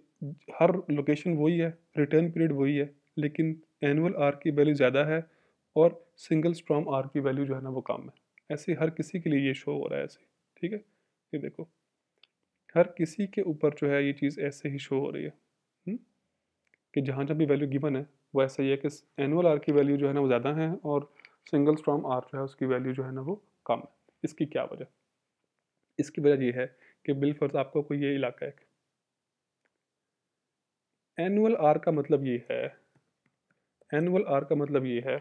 हर लोकेशन वही है, रिटर्न पीरियड वही है, लेकिन एनुअल आर की वैल्यू ज़्यादा है और सिंगल स्टॉर्म आर की वैल्यू जो है ना वो कम है। ऐसे हर किसी के लिए ये शो हो रहा है ऐसे, ठीक है। ये देखो, हर किसी के ऊपर जो है ये चीज़ ऐसे ही शो हो रही है, हुँ? कि जहाँ-जहाँ भी वैल्यू गिवन है, वो ऐसा ही है कि एनुअल आर की वैल्यू जो है ना वो ज़्यादा है, और सिंगल स्टॉर्म आर जो है उसकी वैल्यू जो है ना वो कम है। इसकी क्या वजह? इसकी वजह ये है कि बिलफ़र्ज़ आपका कोई ये इलाका है, एनुअल आर का मतलब ये है, एनुअल आर का मतलब ये है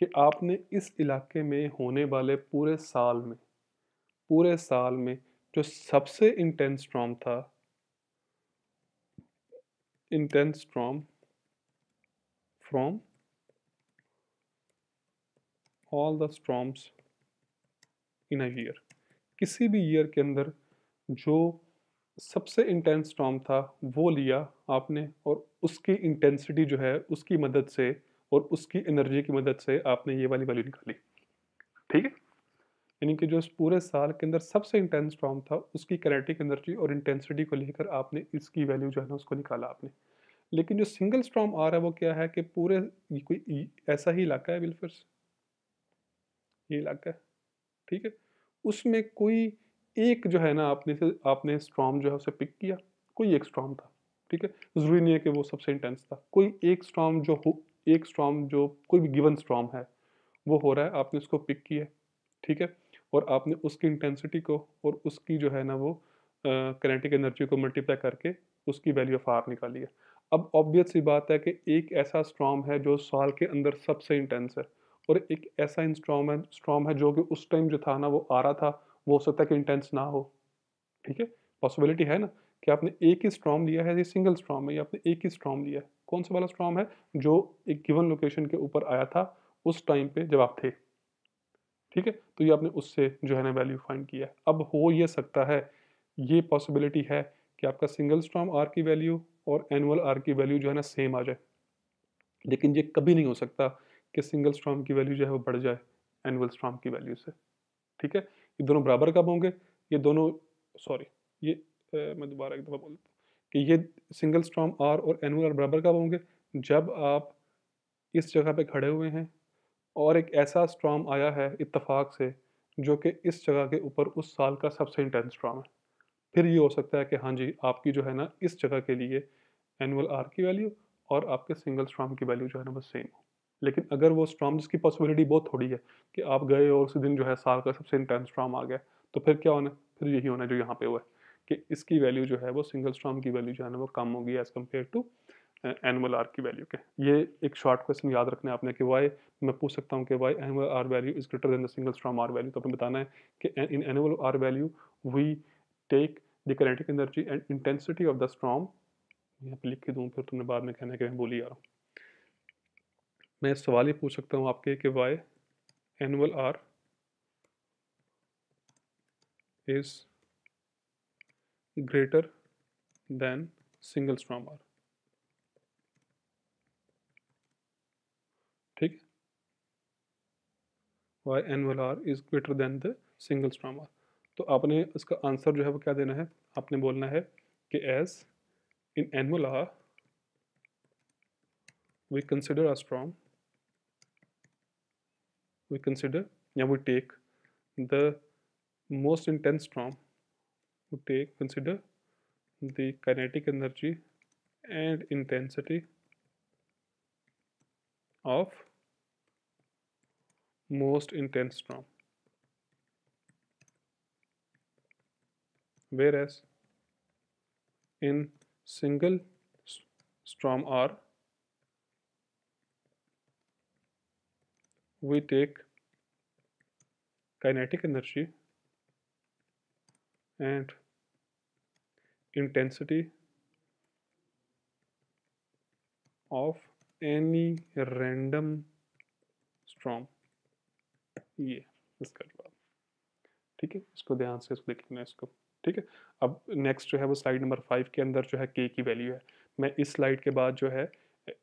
कि आपने इस इलाके में होने वाले पूरे साल में जो सबसे इंटेंस स्टॉर्म था, intense storm from all the storms in a year, किसी भी ईयर के अंदर जो सबसे इंटेंस स्टॉर्म था वो लिया आपने, और उसकी इंटेंसिटी जो है उसकी मदद से और उसकी एनर्जी की मदद से आपने ये वाली वैल्यू निकाली, ठीक है। यानी कि जो इस पूरे साल के अंदर सबसे इंटेंस स्टॉर्म था उसकी काइनेटिक एनर्जी और इंटेंसिटी को लेकर आपने इसकी वैल्यू जो है ना उसको निकाला आपने। लेकिन जो सिंगल स्टॉर्म आ रहा है वो क्या है कि पूरे ऐसा ही इलाका है, बिल्कुल ये इलाका है, ठीक है। उसमें कोई एक जो है ना आपने स्टॉर्म जो है उसे पिक किया, कोई एक स्टॉर्म था, ठीक है। ज़रूरी नहीं है कि वो सबसे इंटेंस था, कोई एक स्टॉर्म एक स्टॉर्म जो कोई भी गिवन स्टॉर्म है वो हो रहा है, आपने उसको पिक किया, ठीक है। और आपने उसकी इंटेंसिटी को और उसकी जो है ना वो काइनेटिक एनर्जी को मल्टीप्लाई करके उसकी वैल्यू ऑफ आर निकाली है। अब ऑब्वियस सी बात है कि एक ऐसा स्टॉर्म है जो साल के अंदर सबसे इंटेंस है, और एक ऐसा स्टॉर्म है जो कि उस टाइम जो था ना वो आ रहा था, वो हो सकता है कि इंटेंस ना हो, ठीक है। पॉसिबिलिटी है ना कि आपने एक ही स्टॉर्म लिया है, ये सिंगल स्टॉर्म है, या आपने एक ही स्टॉर्म लिया है। कौन सा वाला स्टॉर्म है जो एक गिवन लोकेशन के ऊपर आया था उस टाइम पे जब आप थे, ठीक है। तो ये आपने उससे जो है ना वैल्यू फाइंड किया है। अब हो ये सकता है, ये पॉसिबिलिटी है कि आपका सिंगल स्टॉर्म आर की वैल्यू और एनुअल आर की वैल्यू जो है ना सेम आ जाए, लेकिन ये कभी नहीं हो सकता कि सिंगल स्टॉर्म की वैल्यू जो है वो बढ़ जाए एनुअल स्टॉर्म की वैल्यू से, ठीक है। ये दोनों बराबर कब होंगे? ये दोनों, सॉरी, ये मैं दोबारा एक दफ़ा बोल देता हूँ कि ये सिंगल स्टॉर्म आर और एनुअल आर बराबर कब होंगे? जब आप इस जगह पे खड़े हुए हैं और एक ऐसा स्टॉर्म आया है इत्तेफाक से, जो कि इस जगह के ऊपर उस साल का सबसे इंटेंस स्टॉर्म है। फिर ये हो सकता है कि हाँ जी, आपकी जो है ना इस जगह के लिए एनुअल आर की वैल्यू और आपके सिंगल स्टॉर्म की वैल्यू जो है ना वो सेम हो। लेकिन अगर वो स्टॉर्म जिसकी पॉसिबिलिटी बहुत थोड़ी है कि आप गए और उसी दिन जो है साल का सबसे इंटेंस स्टॉर्म आ गया, तो फिर क्या होना, फिर यही होना जो यहाँ पे हुआ है कि इसकी वैल्यू जो है वो सिंगल स्टॉर्म की वैल्यू जो है ना वो कम होगी as compare to annual R की वैल्यू के। ये एक शॉर्ट क्वेश्चन याद रखना है आपने कि वाई, मैं पूछ सकता हूँ कि why annual R value is greater than the single storm R value. तो आपने बताना है कि in annual R value we take the kinetic energy and intensity of the storm. यहाँ पे लिख के दूँ फिर तुमने बाद में कहना है कि मैं बोल ही जा रहा हूँ। मैं सवाल ही पूछ सकता हूँ आपके कि why annual R is greater than single storm R. ठीक है, why annual R is greater than the single storm R. तो आपने इसका आंसर जो है वो क्या देना है, आपने बोलना है कि as in annual R we consider a storm, we consider, yeah, we take the most intense storm, we take consider the kinetic energy and intensity of most intense storm, whereas in single storm R we take kinetic energy and intensity of any random storm। ये इसका जवाब। ठीक है, इसको ध्यान से इसको देख लेना इसको। ठीक है, अब नेक्स्ट जो है वो स्लाइड नंबर 5 के अंदर जो है के की वैल्यू है। मैं इस स्लाइड के बाद जो है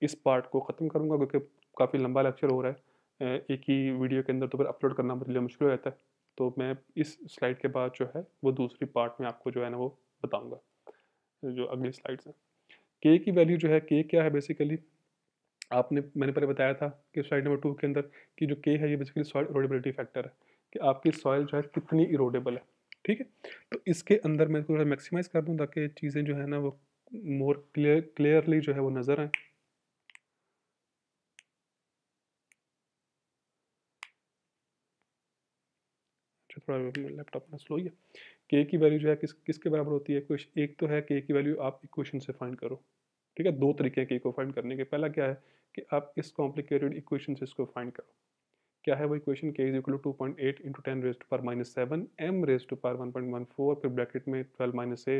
इस पार्ट को ख़त्म करूँगा क्योंकि काफ़ी लंबा लेक्चर हो रहा है एक ही वीडियो के अंदर, तो फिर अपलोड करना मेरे लिए मुश्किल हो जाता है। तो मैं इस स्लाइड के बाद जो है वो दूसरी पार्ट में आपको जो है ना वो बताऊँगा, जो अगली स्लाइड्स हैं। के की वैल्यू जो है, के क्या है बेसिकली, आपने मैंने पहले बताया था कि स्लाइड नंबर 2 के अंदर कि जो के है ये बेसिकली सॉइल इरोडेबिलिटी फैक्टर है कि आपकी सॉइल जो है कितनी इरोडेबल है। ठीक है, तो इसके अंदर मैं थोड़ा मैक्सिमाइज कर दूं ताकि चीज़ें जो है ना वो मोर क्लियरली जो है वो नज़र आए। अच्छा, थोड़ा लैपटॉप में स्लो ही है। के की वैल्यू जो है किसके बराबर होती है, एक तो है के की वैल्यू आप इक्वेशन से फाइंड करो। ठीक है, दो तरीके हैं के को फाइंड करने के। पहला क्या है कि आप इस कॉम्प्लिकेटेड इक्वेशन से इसको फाइंड करो। क्या है वो equation, K is equal to 2.8 into 10 raise to power minus 7 m raise to power 1.14, फिर ब्रैकेट में 12 माइनस ए।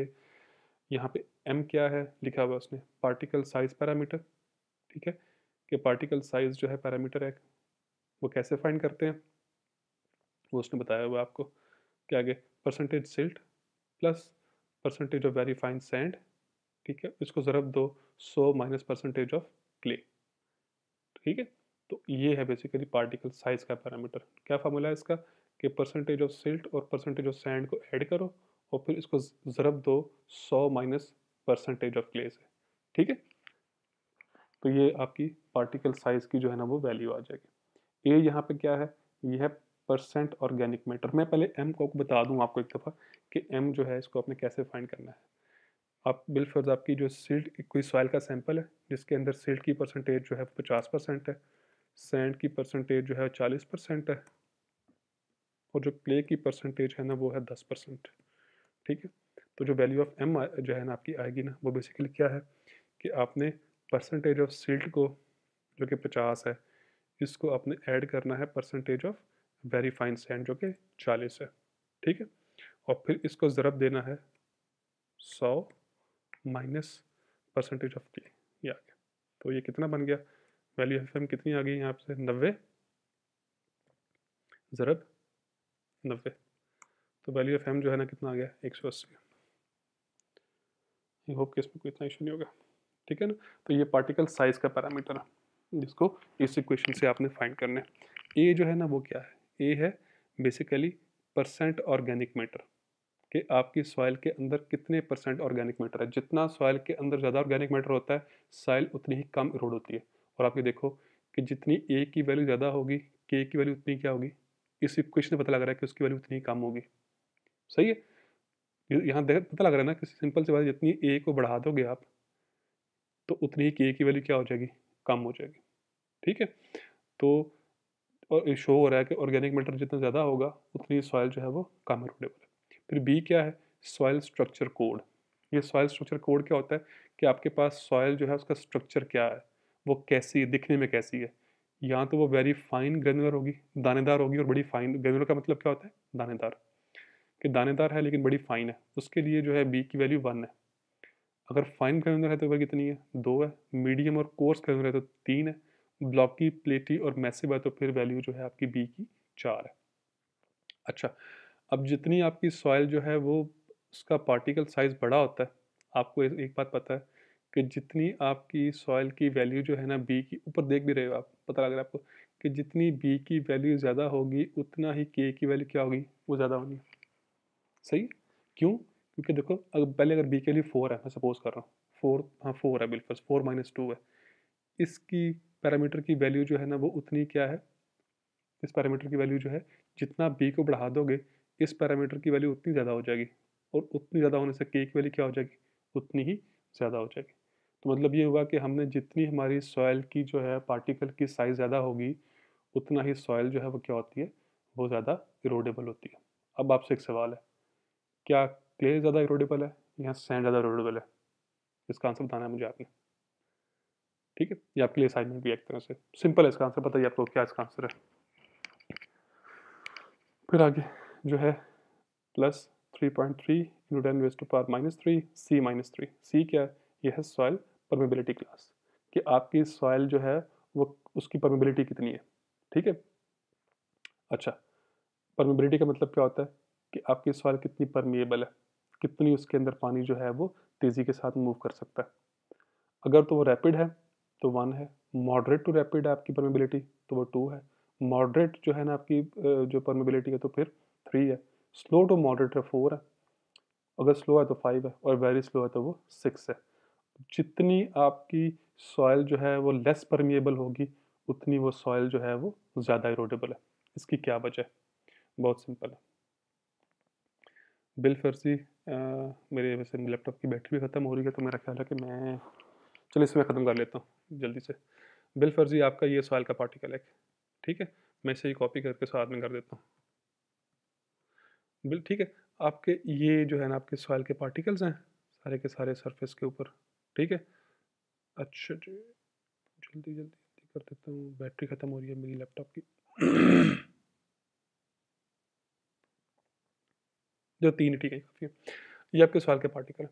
यहाँ पे एम क्या है लिखा हुआ है उसने, पार्टिकल साइज पैरामीटर। ठीक है, कि पार्टिकल साइज जो है पैरामीटर है, वो कैसे फाइंड करते हैं वो उसने बताया हुआ है आपको। क्या आगे, percentage silt plus percentage of very fine sand. ठीक है, इसको ज़रब दो 100 माइनस परसेंटेज ऑफ क्ले। ठीक है, तो ये है बेसिकली पार्टिकल साइज का पैरामीटर। क्या फार्मूला है इसका कि परसेंटेज ऑफ सिल्ट और परसेंटेज ऑफ सैंड को ऐड करो और फिर इसको ज़रब दो 100 माइनस परसेंटेज ऑफ क्ले से। ठीक है, तो ये आपकी पार्टिकल साइज की जो है ना वो वैल्यू आ जाएगी। ए यहाँ पे क्या है, ये है परसेंट ऑर्गेनिक मैटर। मैं पहले एम को बता दूँ आपको एक दफ़ा कि एम जो है इसको आपने कैसे फाइंड करना है। आप बिलफर्ज आपकी जो सिल्ट कोई सॉइल का सैंपल है जिसके अंदर सिल्ट की परसेंटेज जो है 50% है, सैंड की परसेंटेज जो है 40% है, और जो क्ले की परसेंटेज है ना वो है 10%। ठीक है, तो जो वैल्यू ऑफ एम जो है ना आपकी आएगी ना वो बेसिकली क्या है कि आपने परसेंटेज ऑफ सिल्ट को जो कि 50 है, इसको आपने ऐड करना है percentage of very fine sand जो कि 40 है। ठीक है, और फिर इसको ज़रब देना है 100 माइनस परसेंटेज ऑफ क्ले, ये आ गया। तो ये कितना बन गया, वैल्यू ऑफ एम कितनी आ गई यहाँ से, 90 ज़रब 90। तो वैल्यू ऑफ एम जो है ना कितना आ गया, 180। आई होप कि इसमें कोई इतना इशू नहीं होगा। ठीक है ना, तो ये पार्टिकल साइज का पैरामीटर है जिसको इस इक्वेशन से आपने फाइंड करना है। ए जो है ना वो क्या है, ए है बेसिकली परसेंट ऑर्गेनिक मैटर कि आपकी सॉइल के अंदर कितने परसेंट ऑर्गेनिक मैटर है। जितना सॉइल के अंदर ज़्यादा ऑर्गेनिक मैटर होता है, सॉइल उतनी ही कम इरोड होती है। और आप ये देखो कि जितनी ए की वैल्यू ज़्यादा होगी, के की वैल्यू उतनी क्या होगी, इस इक्वेशन से पता लग रहा है कि उसकी वैल्यू उतनी ही कम होगी। सही है, यहाँ देख पता लग रहा है ना कि सिंपल सी बात, जितनी ए को बढ़ा दोगे आप तो उतनी ही के की वैल्यू क्या हो जाएगी, कम हो जाएगी। ठीक है, तो और शो हो रहा है कि ऑर्गेनिक मैटर जितना ज़्यादा होगा उतनी सॉइल जो है वो कम एरोडेबल है। फिर बी क्या है? Soil structure code. ये सॉइल स्ट्रक्चर कोड क्या होता है कि आपके पास सॉइल जो है उसका स्ट्रक्चर क्या है, वो कैसी है, दिखने में कैसी है। या तो वो वेरी फाइन ग्रेनुलर होगी, दानेदार होगी और बड़ी फाइन। ग्रेनुलर का मतलब क्या होता है? दानेदार। कि दानेदार है लेकिन बड़ी फाइन है, उसके लिए जो है बी की वैल्यू 1 है। अगर फाइन ग्रेनुलर है तो वह कितनी है? 2 है। मीडियम और कोर्स ग्रेनुलर है तो 3 है। ब्लॉकी, प्लेटी और मैसिव है तो फिर वैल्यू जो है आपकी बी की 4 है। अच्छा, अब जितनी आपकी सॉइल जो है वो उसका पार्टिकल साइज़ बड़ा होता है, आपको एक बात पता है कि जितनी आपकी सॉइल की वैल्यू जो है ना बी की, ऊपर देख भी रहे हो आप, पता लग रहा है आपको कि जितनी बी की वैल्यू ज़्यादा होगी उतना ही के की वैल्यू क्या होगी? वो ज़्यादा होगी। सही? क्यों? क्योंकि देखो पहले अगर बी के लिए 4 है, मैं सपोज़ कर रहा हूँ, 4, हाँ 4 है बिल्कुल, 4 माइनस 2 है। इसकी पैरामीटर की वैल्यू जो है ना वो उतनी क्या है? इस पैरामीटर की वैल्यू जो है, जितना बी को बढ़ा दोगे इस पैरामीटर की वैल्यू उतनी ज़्यादा हो जाएगी, और उतनी ज़्यादा होने से के की वैल्यू क्या हो जाएगी? उतनी ही ज़्यादा हो जाएगी। तो मतलब ये हुआ कि हमने जितनी हमारी सॉइल की जो है पार्टिकल की साइज़ ज़्यादा होगी उतना ही सॉइल जो है वो क्या होती है? वो ज़्यादा इरोडेबल होती है। अब आपसे एक सवाल है, क्या क्ले ज़्यादा इरोडेबल है या सैंड ज़्यादा इरोडेबल है? इसका आंसर बताना है मुझे आपने। ठीक है? ये आपके लिए असाइनमेंट भी है एक तरह से। सिंपल है इसका आंसर, बताइए आपको क्या इसका आंसर है? फिर आगे जो है plus 3.3 into 10 raise to power -3 C -3। C क्या है? ये है सॉइल परमेबिलिटी क्लास, कि आपकी सॉइल जो है वो उसकी परमेबिलिटी कितनी है। ठीक है? अच्छा, परमेबिलिटी का मतलब क्या होता है कि आपकी सॉइल कितनी परमिएबल है, कितनी उसके अंदर पानी जो है वो तेज़ी के साथ मूव कर सकता है। अगर तो वो रैपिड है तो 1 है, मॉडरेट टू रैपिड है आपकी परमेबिलिटी तो वो 2 है, मॉडरेट जो है ना आपकी जो परमेबिलिटी है तो फिर 3 है, स्लो टू मॉडरेट है 4 है, अगर स्लो है तो 5 है और वेरी स्लो है तो वो 6 है। जितनी आपकी सॉइल जो है वो लेस परमिएबल होगी उतनी वो सॉइल जो है वो ज़्यादा इरोडेबल है। इसकी क्या वजह है? बहुत सिंपल है। बिल फर्जी मेरे वैसे लैपटॉप की बैटरी भी ख़त्म हो रही है तो मेरा ख्याल है कि मैं चलो इसमें ख़त्म कर लेता हूँ जल्दी से। बिल फर्जी आपका ये सॉइल का पार्टिकल है, ठीक है? मैं इसे ही कॉपी करके साथ में कर देता हूँ। बिल ठीक है, आपके ये जो है ना आपके सॉइल के पार्टिकल्स हैं, सारे के सारे सरफेस के ऊपर, ठीक है? अच्छा जी, जल्दी कर देता हूँ, बैटरी ख़त्म हो रही है मेरी लैपटॉप की। जो 3 ठीक है, काफ़ी है। ये आपके सॉइल के पार्टिकल हैं।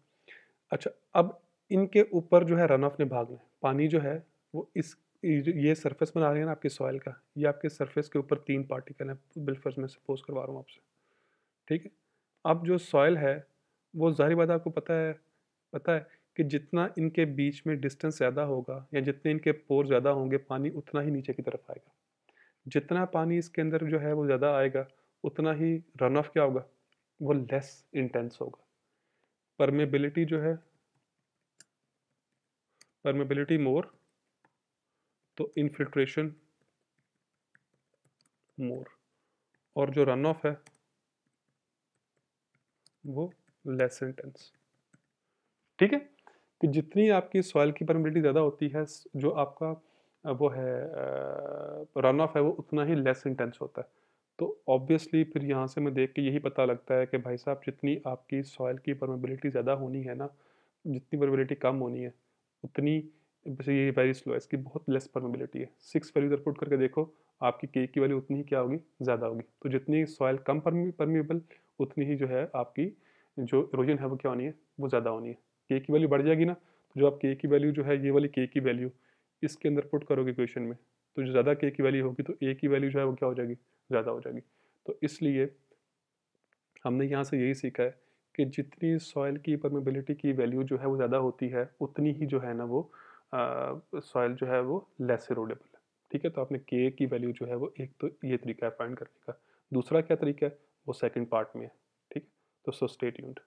अच्छा, अब इनके ऊपर जो है रन ऑफ ने भागना है। पानी जो है वो इस ये सरफेस बना रहे हैं ना आपके सॉइल का, ये आपके सरफेस के ऊपर 3 पार्टिकल हैं, बिलफर्ज मैं सपोज़ करवा रहा हूँ आपसे, ठीक है? अब जो सॉइल है, वो ज़ाहिर बात है आपको पता है कि जितना इनके बीच में डिस्टेंस ज़्यादा होगा या जितने इनके पोर ज़्यादा होंगे, पानी उतना ही नीचे की तरफ आएगा। जितना पानी इसके अंदर जो है वो ज़्यादा आएगा, उतना ही रन ऑफ क्या होगा? वो लेस इंटेंस होगा। परमेबिलिटी जो है, परमेबिलिटी मोर तो इनफिल्ट्रेशन मोर, और जो रन ऑफ है वो लेस इंटेंस। ठीक है? कि जितनी आपकी सॉइल की परमेबिलिटी ज़्यादा होती है, जो आपका वो है रन ऑफ है वो उतना ही लेस इंटेंस होता है। तो ऑब्वियसली फिर यहाँ से मैं देख के यही पता लगता है कि भाई साहब जितनी आपकी सॉइल की परमेबिलिटी ज़्यादा होनी है ना, जितनी परमेबिलिटी कम होनी है उतनी, जैसे ये वेरी स्लो है, इसकी बहुत लेस परमेबिलिटी है। 6 वैल्यू इधर पुट करके देखो, आपकी के की वैल्यू उतनी ही क्या होगी? ज़्यादा होगी। तो जितनी सॉइल कम परमेबल उतनी ही जो है आपकी जो इरोजन है वो क्या होनी है? वो ज़्यादा होनी है। के की वैल्यू बढ़ जाएगी ना, तो जो आप के की वैल्यू जो है ये वाली के की वैल्यू इसके अंदर पुट करोगे इक्वेशन में, तो जो ज़्यादा के की वैल्यू होगी तो ए की वैल्यू जो है वो क्या हो जाएगी? ज़्यादा हो जाएगी। तो इसलिए हमने यहाँ से यही सीखा है कि जितनी सॉइल की परमेबिलिटी की वैल्यू जो है वो ज़्यादा होती है, उतनी ही जो है ना वो सॉइल जो है वो लेस इरोडेबल है। ठीक है? तो आपने के की वैल्यू जो है वो, एक तो ये तरीका है फाइंड करने का। दूसरा क्या तरीका है? वो सेकंड पार्ट में है। ठीक है? तो सो स्टे ट्यून्ड।